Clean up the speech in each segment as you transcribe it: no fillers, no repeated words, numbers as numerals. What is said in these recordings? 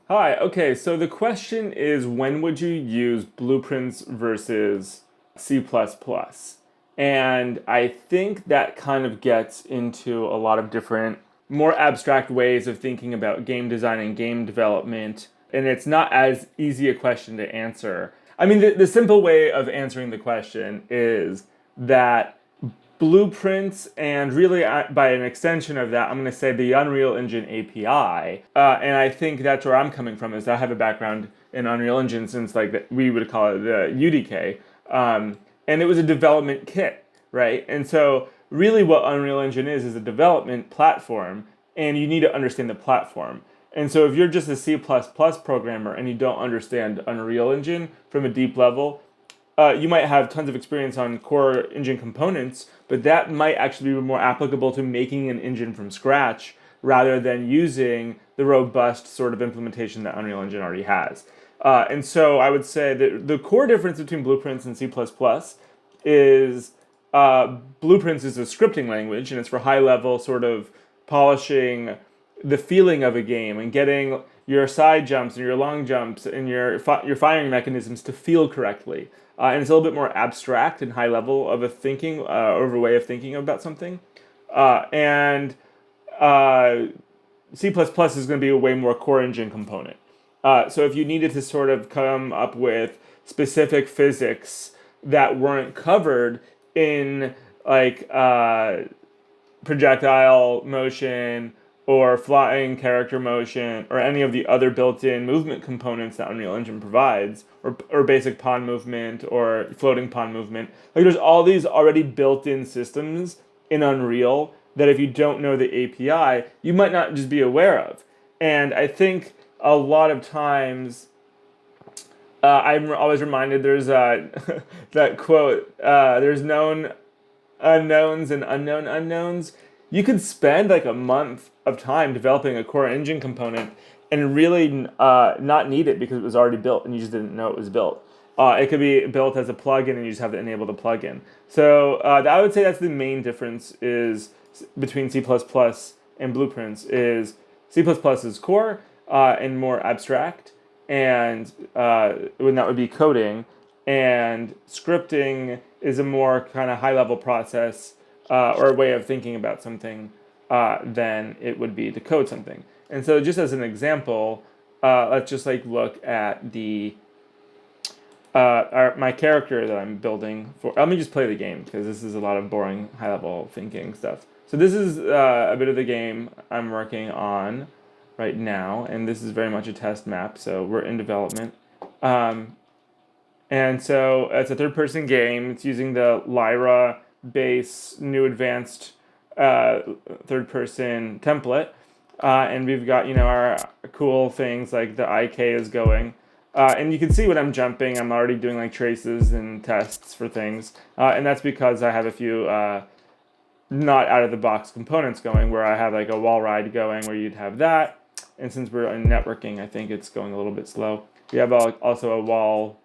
Hi, okay, so the question is when would you use blueprints versus C++? plus plus? And I think that kind of gets into a lot of different, more abstract ways of thinking about game design and game development. And it's not as easy a question to answer. I mean, the simple way of answering the question is that blueprints and really by an extension of that, I'm going to say the Unreal Engine API. And I think that's where I'm coming from is I have a background in Unreal Engine since we would call it the UDK. And it was a development kit, right? And so really what Unreal Engine is a development platform and you need to understand the platform. And so if you're just a C++ programmer and you don't understand Unreal Engine from a deep level, you might have tons of experience on core engine components, but that might actually be more applicable to making an engine from scratch rather than using the robust sort of implementation that Unreal Engine already has. And so I would say that the core difference between Blueprints and C++ is Blueprints is a scripting language, and it's for high level sort of polishing the feeling of a game and getting your side jumps and your long jumps and your firing mechanisms to feel correctly. And it's a little bit more abstract and high level of a thinking of a way of thinking about something. And C++ is going to be a way more core engine component. So if you needed to sort of come up with specific physics that weren't covered in like projectile motion or flying character motion or any of the other built-in movement components that Unreal Engine provides, or basic pawn movement or floating pawn movement. Like there's all these already built-in systems in Unreal that if you don't know the API, you might not just be aware of. And I think a lot of times I'm always reminded there's that quote, there's known unknowns and unknown unknowns. You could spend like a month of time developing a core engine component and really not need it because it was already built and you just didn't know it was built. It could be built as a plugin and you just have to enable the plugin. So I would say that's the main difference is between C++ and Blueprints is C++ is core and more abstract, and when that would be coding, and scripting is a more kind of high level process or a way of thinking about something than it would be to code something. And so, just as an example, let's just like look at the my character that I'm building for. Let me just play the game because this is a lot of boring high level thinking stuff. So this is a bit of the game I'm working on right now, and this is very much a test map. So we're in development. And so it's a third-person game. It's using the Lyra base new advanced third-person template, and we've got our cool things like the IK is going, and you can see when I'm jumping, I'm already doing like traces and tests for things, and that's because I have a few not out-of-the-box components going, where I have like a wall ride going, where you'd have that, and since we're in networking, I think it's going a little bit slow. We have also a wall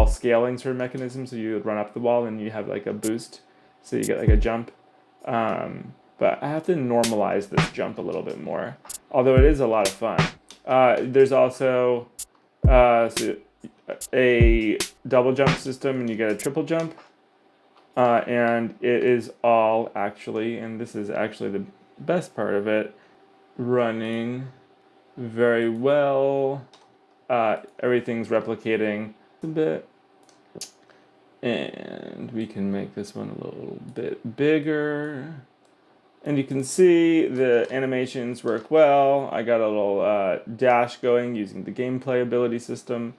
scaling sort of mechanism. So you run up the wall and you have like a boost, so you get like a jump. But I have to normalize this jump a little bit more, although it is a lot of fun. There's also a double jump system, and you get a triple jump. And it is all actually, and this is actually the best part of it, running very well. Everything's replicating a bit, and we can make this one a little bit bigger, and you can see the animations work well. I got a little dash going using the gameplay ability system,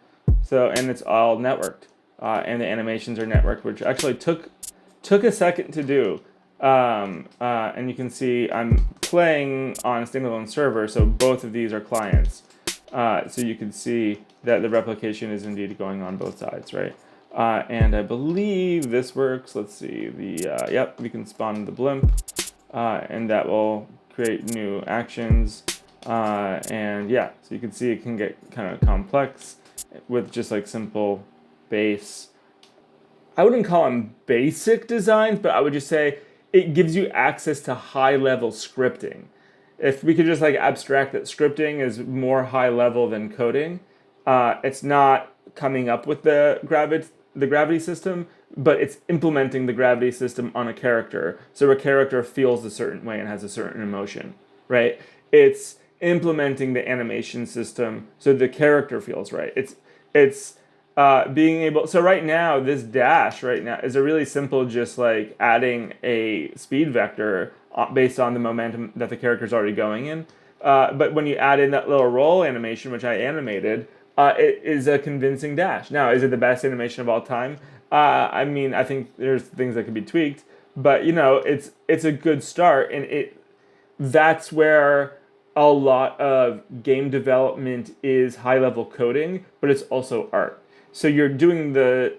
and it's all networked, and the animations are networked, which actually took a second to do. And you can see I'm playing on a standalone server, so both of these are clients. So you can see that the replication is indeed going on both sides, right? And I believe this works. Let's see. Yep, we can spawn the blimp, and that will create new actions. And yeah, so you can see it can get kind of complex with just like simple base. I wouldn't call them basic designs, but I would just say it gives you access to high level scripting. if we could just like abstract that scripting is more high level than coding, it's not coming up with the gravity system, but it's implementing the gravity system on a character. So a character feels a certain way and has a certain emotion, right? It's implementing the animation system so the character feels right. It's being able. So right now, this dash right now is a really simple, just like adding a speed vector based on the momentum that the character's already going in. But when you add in that little roll animation, which I animated, it is a convincing dash. Now, is it the best animation of all time? I mean, I think there's things that could be tweaked, but it's a good start, and that's where a lot of game development is high level coding, but it's also art. So you're doing the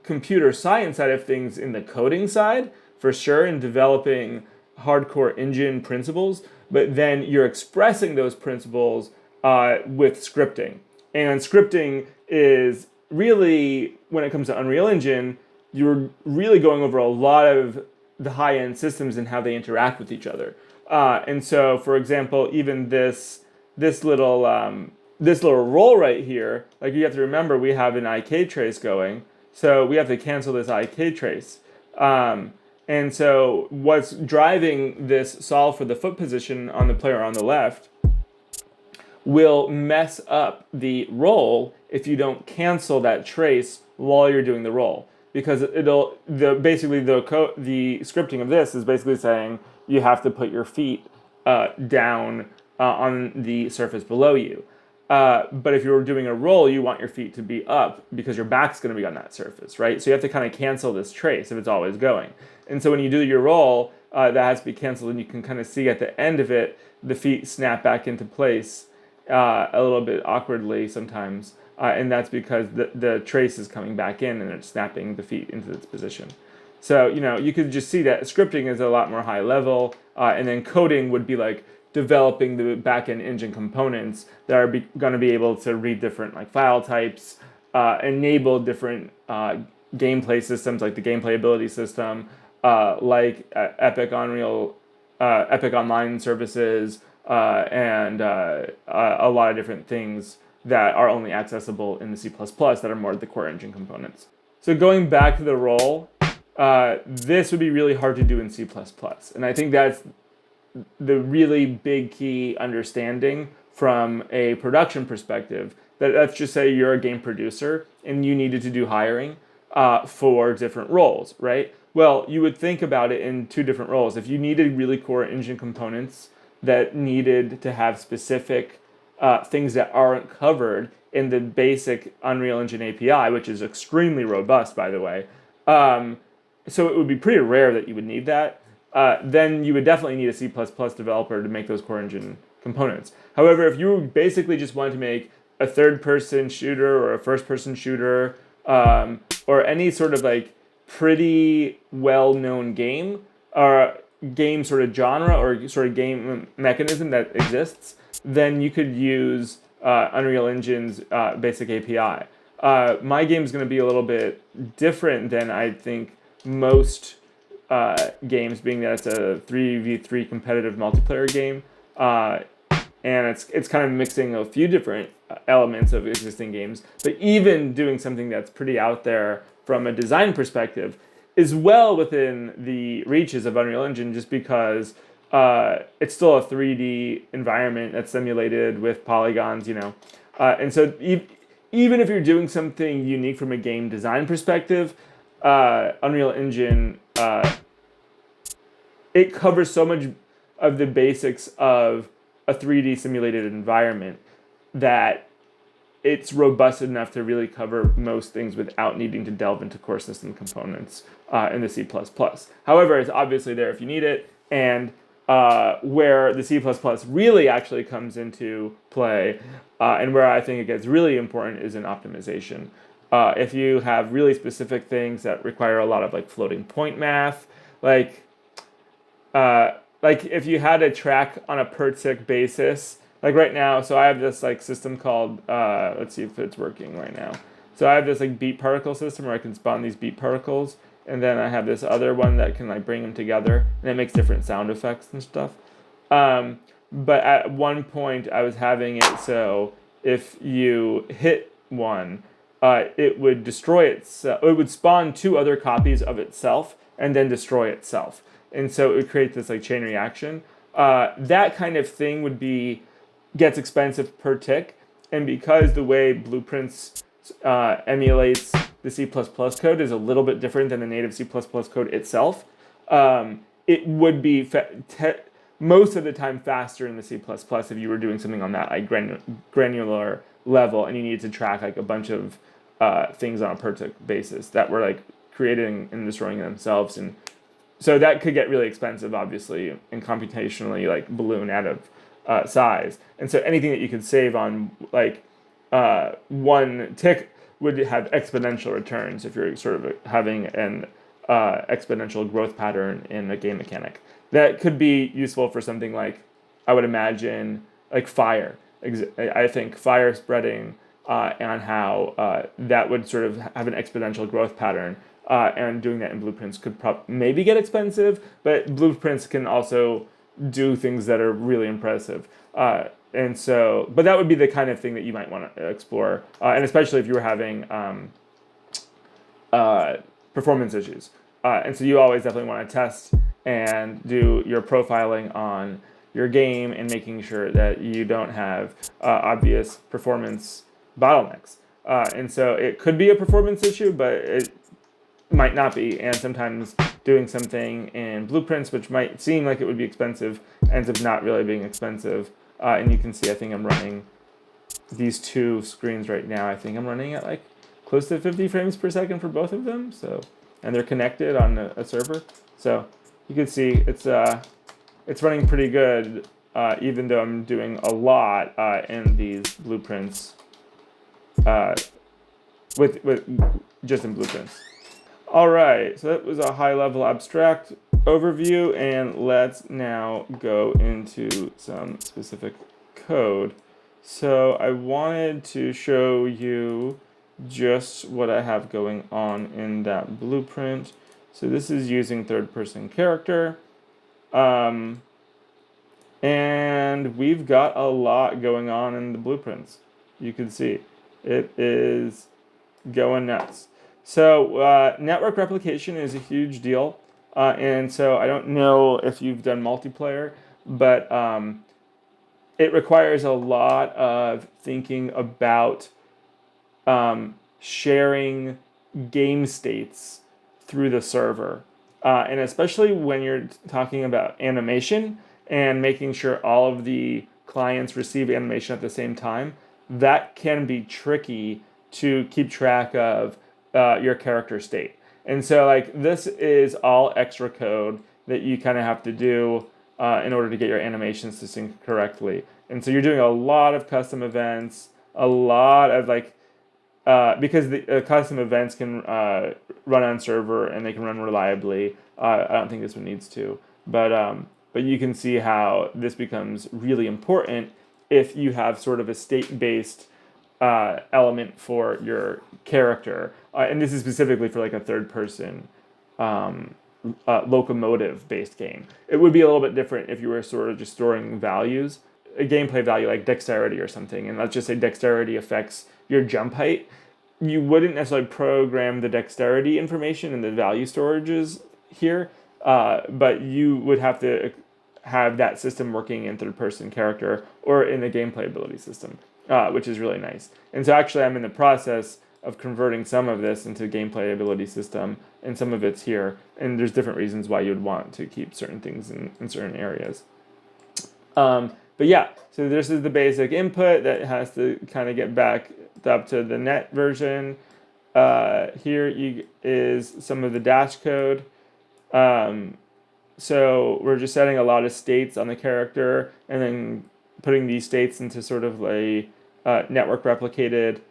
computer science side of things in the coding side, for sure, and developing hardcore engine principles, but then you're expressing those principles with scripting. And scripting is really, when it comes to Unreal Engine, you're really going over a lot of the high-end systems and how they interact with each other. And so, for example, even this little roll right here, like you have to remember, we have an IK trace going, so we have to cancel this IK trace. And so, what's driving this solve for the foot position on the player on the left will mess up the roll if you don't cancel that trace while you're doing the roll, because the scripting of this is basically saying you have to put your feet down on the surface below you. But if you're doing a roll, you want your feet to be up because your back's going to be on that surface, right? So you have to kind of cancel this trace if it's always going. And so when you do your roll, that has to be canceled, and you can kind of see at the end of it, the feet snap back into place a little bit awkwardly sometimes. And that's because the trace is coming back in and it's snapping the feet into its position. So, you could just see that scripting is a lot more high level, and then coding would be like developing the back-end engine components that are going to be able to read different like file types, enable different gameplay systems like the gameplay ability system, like Epic Online services, and a lot of different things that are only accessible in the C++ that are more the core engine components. So going back to the roll, this would be really hard to do in C++. And I think that's the really big key understanding from a production perspective. That let's just say you're a game producer and you needed to do hiring for different roles, right? Well, you would think about it in two different roles. If you needed really core engine components that needed to have specific things that aren't covered in the basic Unreal Engine API, which is extremely robust, by the way, so it would be pretty rare that you would need that. Then you would definitely need a C++ developer to make those core engine components. However, if you basically just wanted to make a third-person shooter or a first-person shooter, or any sort of like pretty well-known game, or game sort of genre or sort of game mechanism that exists, then you could use Unreal Engine's basic API. My game is going to be a little bit different than I think most games, being that it's a 3v3 competitive multiplayer game, and it's kind of mixing a few different elements of existing games, but even doing something that's pretty out there from a design perspective is well within the reaches of Unreal Engine, just because it's still a 3D environment that's simulated with polygons, and so even if you're doing something unique from a game design perspective, Unreal Engine, it covers so much of the basics of a 3D simulated environment that it's robust enough to really cover most things without needing to delve into core system components in the C++. However, it's obviously there if you need it, and where the C++ really actually comes into play, and where I think it gets really important, is in optimization. If you have really specific things that require a lot of like floating point math, like if you had a track on a per tick basis, like right now, so I have this like system called, let's see if it's working right now. So I have this like beat particle system where I can spawn these beat particles, and then I have this other one that can like bring them together, and it makes different sound effects and stuff. but at one point I was having it so if you hit one, it would destroy itself. It would spawn two other copies of itself and then destroy itself, and so it would create this like chain reaction. That kind of thing gets expensive per tick, and because the way Blueprints emulates the C++ code is a little bit different than the native C++ code itself, it would be most of the time faster in the C++ if you were doing something on that like granular level and you needed to track like a bunch of things on a per tick basis that were like creating and destroying themselves. And so that could get really expensive, obviously, and computationally like balloon out of size. And so anything that you could save on like one tick would have exponential returns if you're sort of having an exponential growth pattern in a game mechanic. That could be useful for something like, I would imagine, like fire. I think fire spreading and how that would sort of have an exponential growth pattern. And doing that in Blueprints could maybe get expensive, but Blueprints can also do things that are really impressive. And so, but that would be the kind of thing that you might want to explore, and especially if you were having performance issues. And so you always definitely want to test and do your profiling on your game and making sure that you don't have obvious performance bottlenecks. And so it could be a performance issue, but it might not be. And sometimes doing something in Blueprints, which might seem like it would be expensive, ends up not really being expensive. And you can see, I think I'm running these two screens right now. I think I'm running at like close to 50 frames per second for both of them. So, and they're connected on a server. So you can see it's running pretty good, even though I'm doing a lot in these Blueprints with just in Blueprints. All right, so that was a high-level abstract overview, and let's now go into some specific code. So I wanted to show you just what I have going on in that blueprint. So this is using third-person character, and we've got a lot going on in the blueprints. You can see it is going nuts. So network replication is a huge deal, and so I don't know if you've done multiplayer, but it requires a lot of thinking about sharing game states through the server, and especially when you're talking about animation and making sure all of the clients receive animation at the same time, that can be tricky to keep track of your character state. And so like this is all extra code that you kind of have to do in order to get your animations to sync correctly. And so you're doing a lot of custom events, a lot of like, because the custom events can run on server and they can run reliably. I don't think this one needs to, but you can see how this becomes really important if you have sort of a state-based element for your character, and this is specifically for like a third-person locomotive-based game. It would be a little bit different if you were sort of just storing values, a gameplay value like dexterity or something, and let's just say dexterity affects your jump height. You wouldn't necessarily program the dexterity information in the value storages here, but you would have to have that system working in third-person character or in the gameplay ability system, which is really nice. And so actually I'm in the process of converting some of this into gameplay ability system, and some of it's here, and there's different reasons why you'd want to keep certain things in certain areas. But yeah, so this is the basic input that has to kind of get back up to the net version. Here is some of the dash code. So we're just setting a lot of states on the character and then putting these states into sort of a network replicated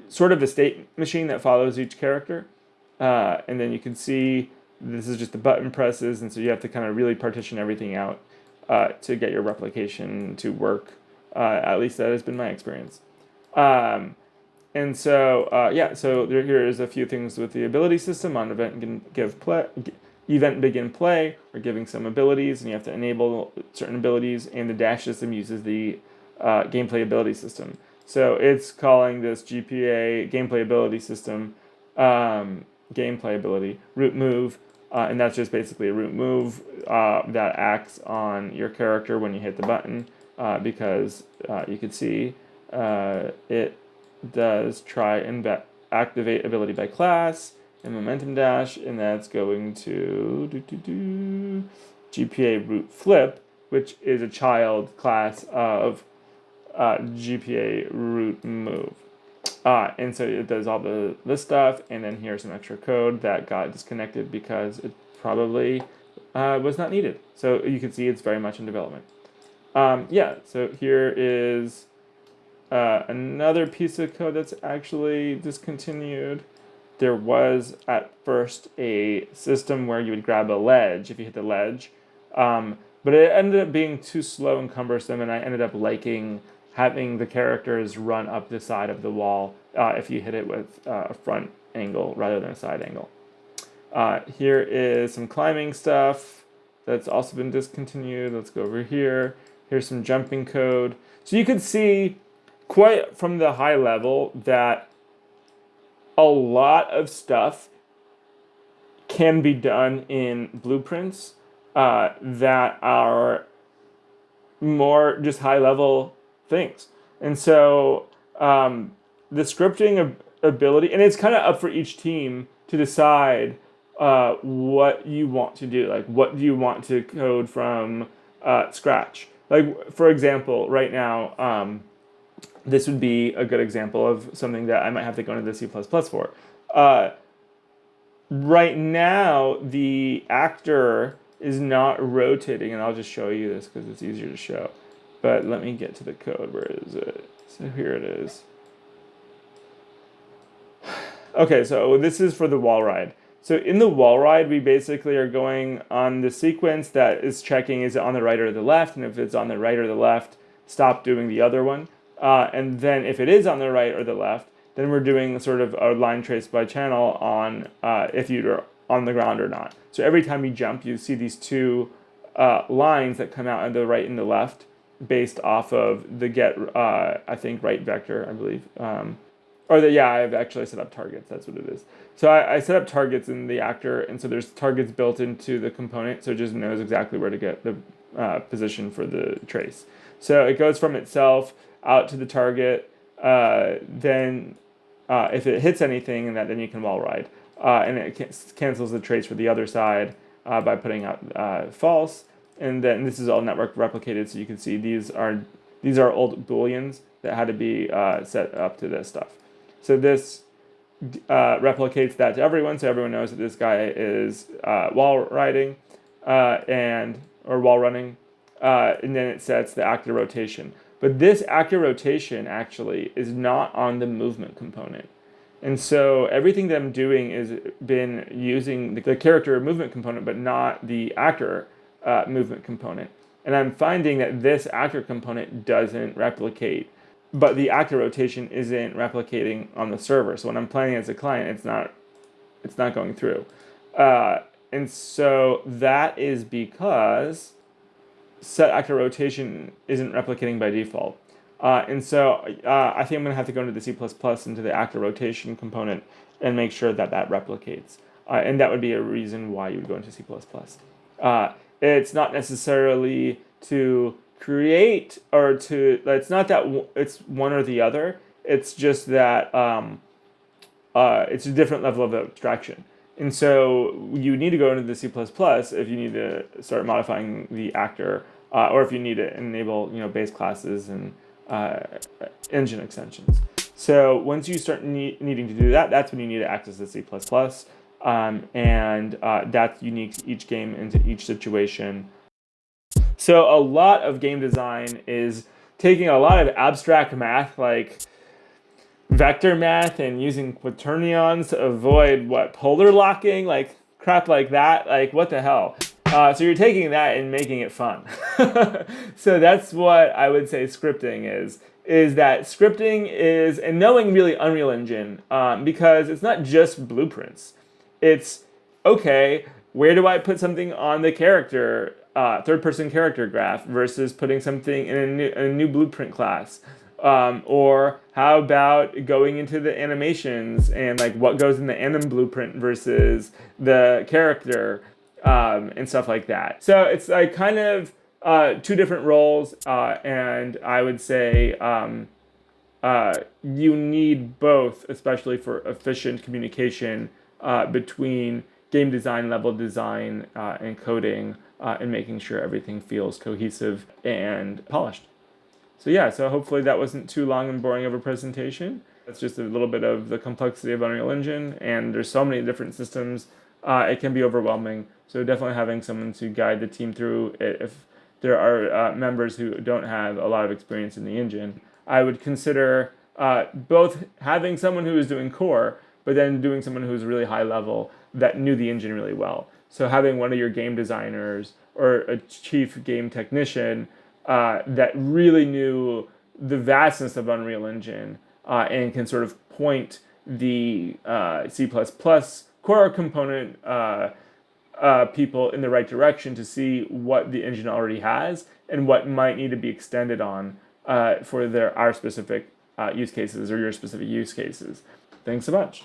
sort of a state machine that follows each character. And then you can see this is just the button presses, and so you have to kind of really partition everything out to get your replication to work. At least that has been my experience. And so, yeah, so here is a few things with the ability system on event give event begin play, we're giving some abilities, and you have to enable certain abilities, and the dash system uses the gameplay ability system. So it's calling this GPA gameplay ability system gameplay ability root move, and that's just basically a root move that acts on your character when you hit the button, because you can see it does try and activate ability by class and momentum dash, and that's going to GPA root flip, which is a child class of GPA root move. And so it does all this stuff, and then here's some extra code that got disconnected because it probably was not needed. So you can see it's very much in development. So here is another piece of code that's actually discontinued. There was at first a system where you would grab a ledge if you hit the ledge, but it ended up being too slow and cumbersome, and I ended up liking having the characters run up the side of the wall if you hit it with a front angle rather than a side angle. Here is some climbing stuff that's also been discontinued. Let's go over here. Here's some jumping code. So you can see quite from the high level that a lot of stuff can be done in blueprints that are more just high level things. And so the scripting ability, and it's kind of up for each team to decide what you want to do. Like, what do you want to code from scratch? Like, for example, right now, this would be a good example of something that I might have to go into the C++ for. Right now, the actor is not rotating, and I'll just show you this because it's easier to show. But let me get to the code. Where is it? So here it is. Okay, so this is for the wall ride. So in the wall ride, we basically are going on the sequence that is checking is it on the right or the left, and if it's on the right or the left, stop doing the other one. And then if it is on the right or the left, then we're doing sort of a line trace by channel on if you're on the ground or not. So every time you jump, you see these two lines that come out on the right and the left based off of the get, I think, right vector, I believe. I've actually set up targets. That's what it is. So I set up targets in the actor, and so there's targets built into the component, so it just knows exactly where to get the position for the trace. So it goes from itself out to the target, then if it hits anything, then you can wall ride. And it cancels the trace for the other side by putting out false. And then this is all network replicated, so you can see these are old booleans that had to be set up to this stuff. So this replicates that to everyone, so everyone knows that this guy is wall riding or wall running, and then it sets the actor rotation. But this actor rotation actually is not on the movement component. And so everything that I'm doing is been using the character movement component, but not the actor movement component. And I'm finding that this actor component doesn't replicate, but the actor rotation isn't replicating on the server. So when I'm playing as a client, it's not going through. And so that is because set actor rotation isn't replicating by default. And so I think I'm going to have to go into the C++ into the actor rotation component and make sure that replicates. And that would be a reason why you would go into C++. It's not necessarily to create or to, it's not that it's one or the other. It's just that it's a different level of abstraction. And so you need to go into the C++ if you need to start modifying the actor, or if you need to enable base classes and engine extensions. So once you start needing to do that, that's when you need to access the C++, and that's unique to each game and to each situation. So a lot of game design is taking a lot of abstract math, like vector math, and using quaternions to avoid polar locking, like crap like that. Like, what the hell? So you're taking that and making it fun. So that's what I would say scripting is that scripting is, and knowing really Unreal Engine, because it's not just blueprints. It's, okay, where do I put something on the character, third-person character graph versus putting something in a new blueprint class? Or how about going into the animations and like what goes in the anim blueprint versus the character, and stuff like that. So it's like kind of two different roles, and I would say you need both, especially for efficient communication between game design, level design, and coding, and making sure everything feels cohesive and polished. So yeah, so hopefully that wasn't too long and boring of a presentation. That's just a little bit of the complexity of Unreal Engine, and there's so many different systems, it can be overwhelming. So definitely having someone to guide the team through it if there are members who don't have a lot of experience in the engine. I would consider both having someone who is doing core, but then doing someone who's really high level that knew the engine really well. So having one of your game designers or a chief game technician that really knew the vastness of Unreal Engine, and can sort of point the C++ core component people in the right direction to see what the engine already has and what might need to be extended on for our specific use cases or your specific use cases. Thanks so much.